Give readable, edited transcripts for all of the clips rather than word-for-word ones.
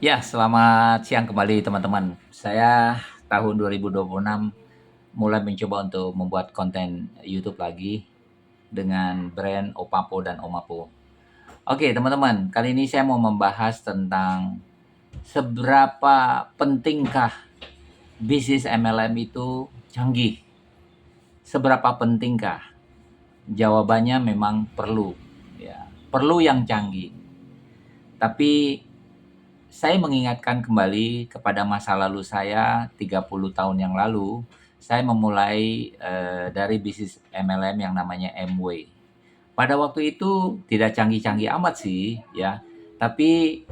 Ya, selamat siang kembali teman-teman. Saya tahun 2026 mulai mencoba untuk membuat konten YouTube lagi dengan brand Opapo dan Omapo. Oke, teman-teman, kali ini saya mau membahas tentang seberapa pentingkah bisnis MLM itu canggih. Seberapa pentingkah? Jawabannya memang perlu, ya. Perlu yang canggih. Tapi saya mengingatkan kembali kepada masa lalu saya 30 tahun yang lalu. Saya memulai dari bisnis MLM yang namanya Amway. Pada waktu itu tidak canggih-canggih amat sih, ya. Tapi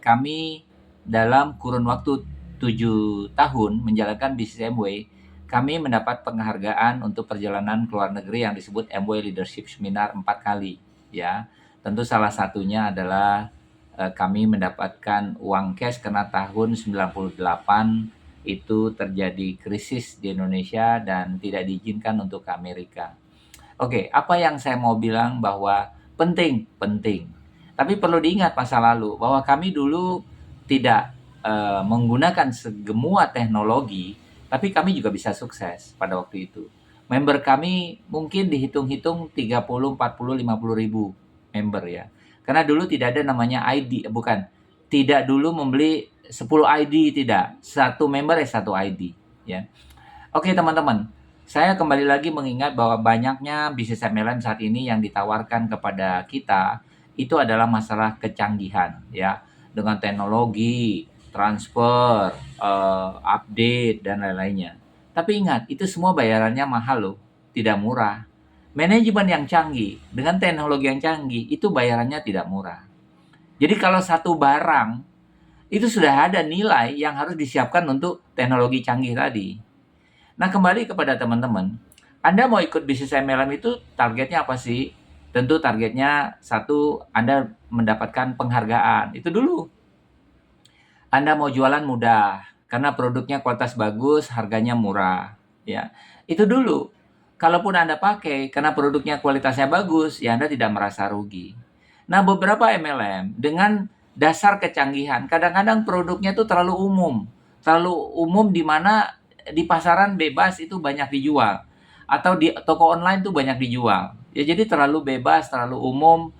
kami dalam kurun waktu 7 tahun menjalankan bisnis Amway, kami mendapat penghargaan untuk perjalanan ke luar negeri yang disebut Amway Leadership Seminar 4 kali, ya. Tentu salah satunya adalah kami mendapatkan uang cash karena tahun 98 itu terjadi krisis di Indonesia dan tidak diizinkan untuk ke Amerika. Oke, apa yang saya mau bilang bahwa penting, penting. Tapi perlu diingat masa lalu bahwa kami dulu tidak menggunakan segemua teknologi, tapi kami juga bisa sukses pada waktu itu. Member kami mungkin dihitung-hitung 30, 40, 50 ribu member ya. Karena dulu tidak ada namanya ID, bukan. Tidak dulu membeli 10 ID, tidak. Satu member satu ID ya. Oke teman-teman, saya kembali lagi mengingat bahwa banyaknya bisnis MLM saat ini yang ditawarkan kepada kita itu adalah masalah kecanggihan ya, dengan teknologi, transfer, update dan lain-lainnya. Tapi ingat, itu semua bayarannya mahal loh, tidak murah. Manajemen yang canggih dengan teknologi yang canggih itu bayarannya tidak murah. Jadi kalau satu barang itu sudah ada nilai yang harus disiapkan untuk teknologi canggih tadi. Nah, kembali kepada teman-teman, Anda mau ikut bisnis MLM itu targetnya apa sih? Tentu targetnya satu, Anda mendapatkan penghargaan. Itu dulu. Anda mau jualan mudah karena produknya kualitas bagus, harganya murah, ya. Itu dulu. Kalaupun Anda pakai karena produknya kualitasnya bagus, ya Anda tidak merasa rugi. Nah, beberapa MLM dengan dasar kecanggihan, kadang-kadang produknya itu terlalu umum. Terlalu umum di mana di pasaran bebas itu banyak dijual atau di toko online itu banyak dijual. Ya jadi terlalu bebas, terlalu umum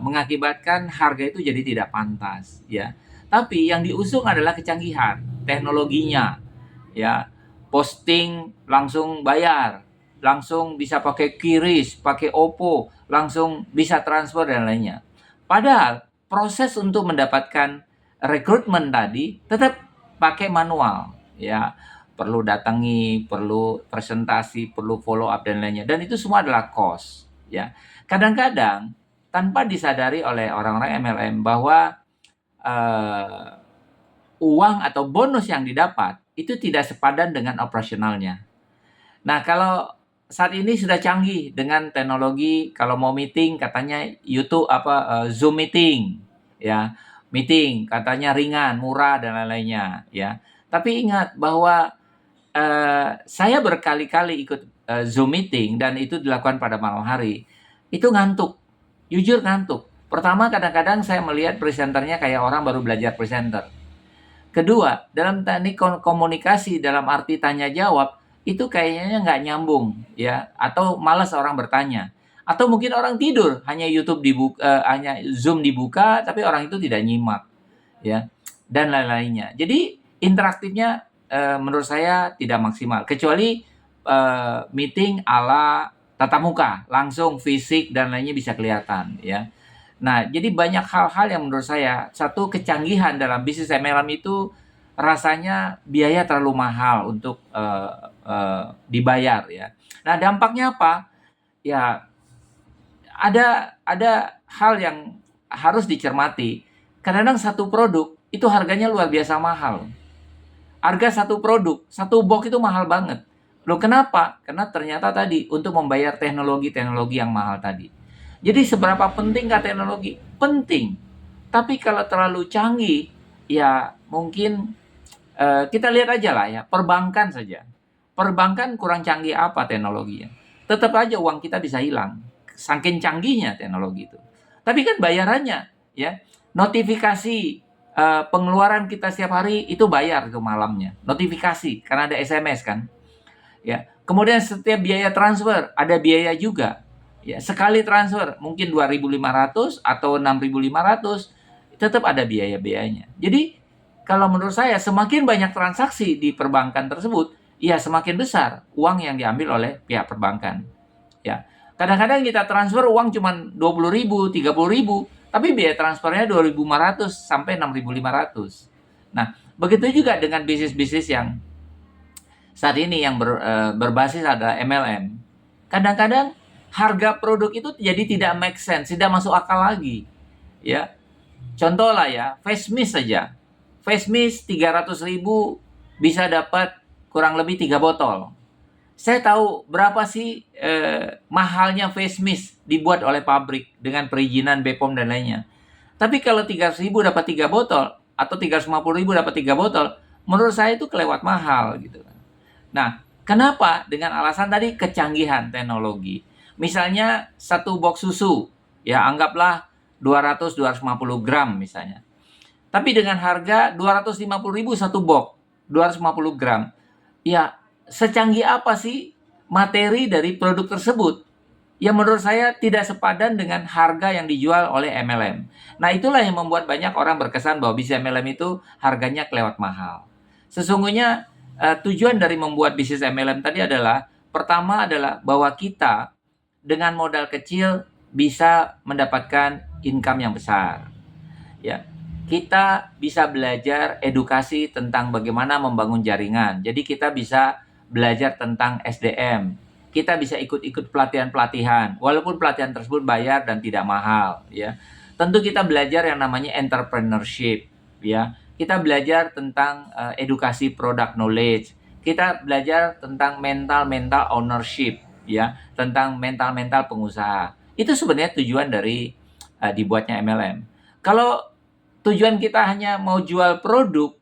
mengakibatkan harga itu jadi tidak pantas, ya. Tapi yang diusung adalah kecanggihan, teknologinya, ya. Posting langsung bayar, langsung bisa pakai QRIS, pakai OPPO, langsung bisa transfer dan lainnya. Padahal proses untuk mendapatkan rekrutmen tadi tetap pakai manual, ya. Perlu datangi, perlu presentasi, perlu follow up dan lainnya. Dan itu semua adalah cost, ya. Kadang-kadang tanpa disadari oleh orang-orang MLM bahwa uh, uang atau bonus yang didapat itu tidak sepadan dengan operasionalnya. Nah, kalau saat ini sudah canggih dengan teknologi, kalau mau meeting katanya YouTube Zoom meeting, ya. Meeting katanya ringan, murah dan lain-lainnya, ya. Tapi ingat bahwa saya berkali-kali ikut Zoom meeting dan itu dilakukan pada malam hari. Itu ngantuk, jujur ngantuk. Pertama, kadang-kadang saya melihat presenternya kayak orang baru belajar presenter. Kedua, dalam teknik komunikasi dalam arti tanya jawab itu kayaknya nggak nyambung ya, atau malas orang bertanya. Atau mungkin orang tidur, hanya YouTube dibuka, hanya Zoom dibuka tapi orang itu tidak nyimak ya, dan lain-lainnya. Jadi interaktifnya menurut saya tidak maksimal kecuali meeting ala tatap muka, langsung fisik dan lainnya bisa kelihatan ya. Nah, jadi banyak hal-hal yang menurut saya, satu kecanggihan dalam bisnis MLM itu rasanya biaya terlalu mahal untuk dibayar ya. Nah, dampaknya apa? Ya, ada hal yang harus dicermati. Kadang-kadang satu produk itu harganya luar biasa mahal. Harga satu produk, satu box itu mahal banget. Loh kenapa? Karena ternyata tadi untuk membayar teknologi-teknologi yang mahal tadi. Jadi seberapa pentingkah teknologi? Penting. Tapi kalau terlalu canggih, ya mungkin kita lihat aja lah ya, perbankan saja. Perbankan kurang canggih apa teknologinya? Tetap aja uang kita bisa hilang. Saking canggihnya teknologi itu. Tapi kan bayarannya, ya. Notifikasi pengeluaran kita setiap hari itu bayar tuh malamnya. Notifikasi karena ada SMS kan. Ya. Kemudian setiap biaya transfer ada biaya juga. Ya, sekali transfer mungkin 2.500 atau 6.500 tetap ada biaya-biayanya. Jadi kalau menurut saya semakin banyak transaksi di perbankan tersebut, ya semakin besar uang yang diambil oleh pihak perbankan. Ya. Kadang-kadang kita transfer uang cuma 20.000, 30.000, tapi biaya transfernya 2.500 sampai 6.500. Nah, begitu juga dengan bisnis-bisnis yang saat ini yang berbasis adalah MLM. Kadang-kadang harga produk itu jadi tidak make sense, tidak masuk akal lagi. Ya, contoh lah ya, face mist saja. Face mist 300.000 bisa dapat kurang lebih 3 botol. Saya tahu berapa sih mahalnya face mist dibuat oleh pabrik dengan perizinan BPOM dan lainnya. Tapi kalau 300.000 dapat 3 botol atau 350.000 dapat 3 botol, menurut saya itu kelewat mahal gitu. Nah, kenapa? Dengan alasan tadi kecanggihan teknologi. Misalnya satu box susu, ya anggaplah 200-250 gram misalnya. Tapi dengan harga 250.000 satu box, 250 gram. Ya, secanggih apa sih materi dari produk tersebut? Ya menurut saya tidak sepadan dengan harga yang dijual oleh MLM. Nah, itulah yang membuat banyak orang berkesan bahwa bisnis MLM itu harganya kelewat mahal. Sesungguhnya tujuan dari membuat bisnis MLM tadi adalah pertama adalah bahwa kita dengan modal kecil bisa mendapatkan income yang besar. Ya, kita bisa belajar edukasi tentang bagaimana membangun jaringan. Jadi kita bisa belajar tentang SDM. Kita bisa ikut-ikut pelatihan-pelatihan, walaupun pelatihan tersebut bayar dan tidak mahal. Ya, tentu kita belajar yang namanya entrepreneurship. Ya, kita belajar tentang edukasi product knowledge. Kita belajar tentang mental ownership. Ya, tentang mental pengusaha. Itu sebenarnya tujuan dari dibuatnya MLM. Kalau tujuan kita hanya mau jual produk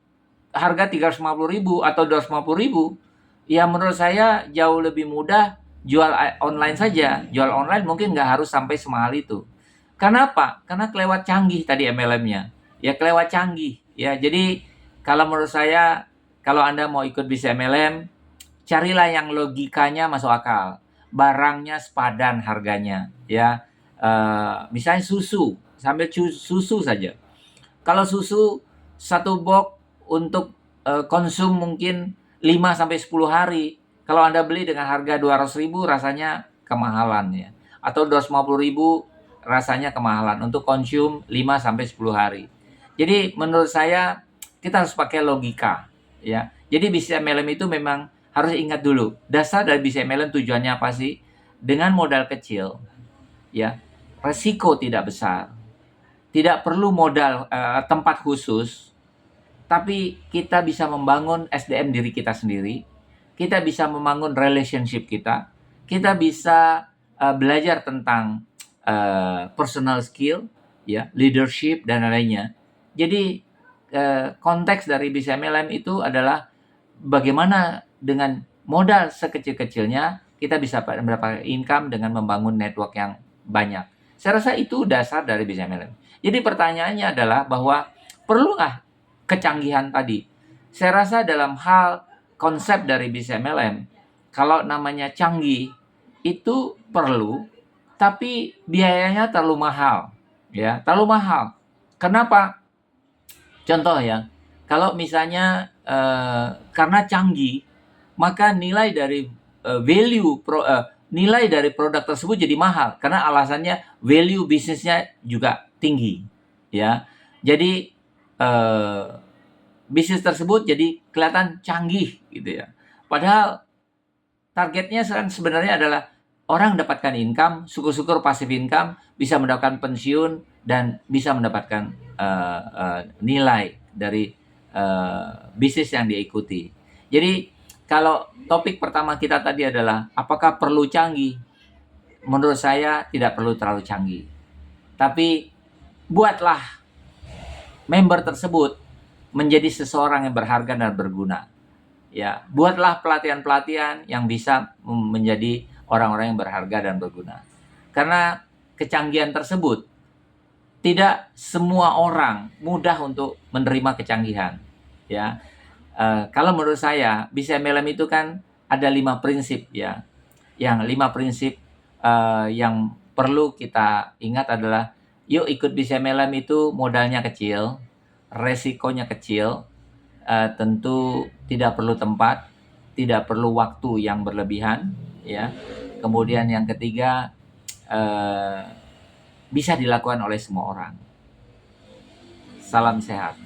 harga 350.000 atau 250.000, ya menurut saya jauh lebih mudah jual online saja. Jual online mungkin nggak harus sampai semahal itu. Kenapa? Karena kelewat canggih tadi MLM-nya. Ya kelewat canggih. Ya, jadi kalau menurut saya, kalau Anda mau ikut bisnis MLM, carilah yang logikanya masuk akal. Barangnya sepadan harganya. Ya, misalnya susu, sambil susu saja. Kalau susu satu box untuk konsum mungkin 5 sampai 10 hari. Kalau Anda beli dengan harga 200.000 rasanya kemahalan ya. Atau 250.000 rasanya kemahalan untuk konsum 5 sampai 10 hari. Jadi menurut saya kita harus pakai logika ya. Jadi bisnis MLM itu memang harus ingat dulu, dasar dari bisnis MLM tujuannya apa sih? Dengan modal kecil ya, resiko tidak besar. Tidak perlu modal tempat khusus, tapi kita bisa membangun SDM diri kita sendiri. Kita bisa membangun relationship kita. Kita bisa belajar tentang personal skill, ya, leadership dan lainnya. Jadi konteks dari bisnis MLM itu adalah bagaimana dengan modal sekecil-kecilnya kita bisa mendapatkan income dengan membangun network yang banyak. Saya rasa itu dasar dari bisnis MLM. Jadi pertanyaannya adalah bahwa perlukah kecanggihan tadi? Saya rasa dalam hal konsep dari bisnis MLM, kalau namanya canggih itu perlu, tapi biayanya terlalu mahal, ya, terlalu mahal. Kenapa? Contoh ya, kalau misalnya karena canggih, maka nilai dari nilai dari produk tersebut jadi mahal karena alasannya value bisnisnya juga tinggi, ya. Jadi bisnis tersebut jadi kelihatan canggih gitu ya. Padahal targetnya sebenarnya adalah orang mendapatkan income, syukur-syukur passive income, bisa mendapatkan pensiun dan bisa mendapatkan nilai dari bisnis yang dia ikuti. Jadi kalau topik pertama kita tadi adalah apakah perlu canggih? Menurut saya tidak perlu terlalu canggih. Tapi buatlah member tersebut menjadi seseorang yang berharga dan berguna. Ya, buatlah pelatihan-pelatihan yang bisa menjadi orang-orang yang berharga dan berguna. Karena kecanggihan tersebut tidak semua orang mudah untuk menerima kecanggihan, ya. Kalau menurut saya, BCMLM itu kan ada 5 prinsip, ya. Yang 5 prinsip yang perlu kita ingat adalah, yuk ikut BCMLM itu modalnya kecil, resikonya kecil, tentu tidak perlu tempat, tidak perlu waktu yang berlebihan, ya. Kemudian yang ketiga, bisa dilakukan oleh semua orang. Salam sehat.